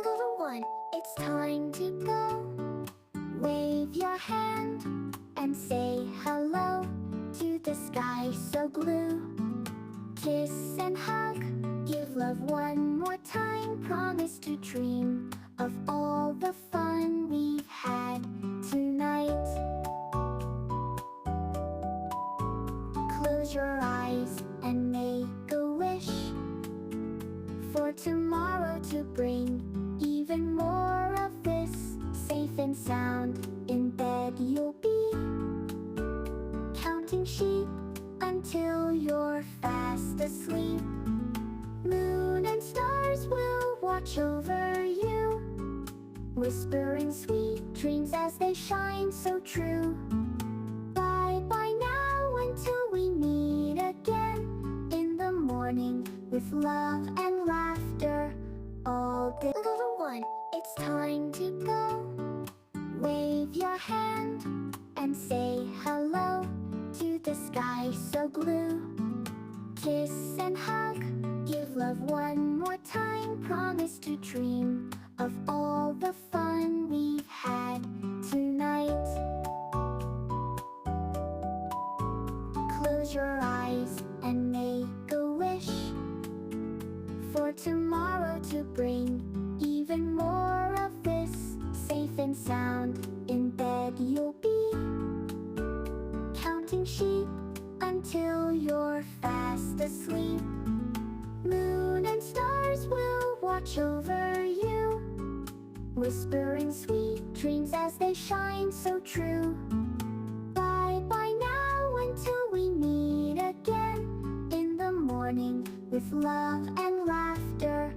Little one, it's time to go. Wave your hand and say hello to the sky so blue. Kiss and hug, give love one more time. Promise to dream of all the fun we've had tonight. Close your eyes and make a wish for tomorrow to bring even more of this. Safe and sound in bed you'll be, counting sheep until you're fast asleep. Moon and stars will watch over you, whispering sweet dreams as they shine so true. Bye bye now until we meet again in the morning with love and laughter all day. Little one, it's time to go. Wave your hand and say hello to the sky so blue. Kiss and hug, give love one more time. Promise to dream of all the fun we've had tonight. Close your eyes and make a wish for tomorrow to bring even more of this. Safe and sound in bed you'll be, counting sheep until you're fast asleep. Moon and stars will watch over you, whispering sweet dreams as they shine so true. Bye bye now until we meet again in the morning with love and laughter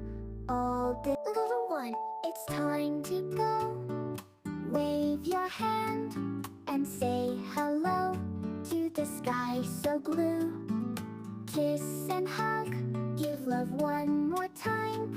all day. Little one, it's time to go. Wave your hand and say hello to the sky so blue. Kiss and hug, give love one more time.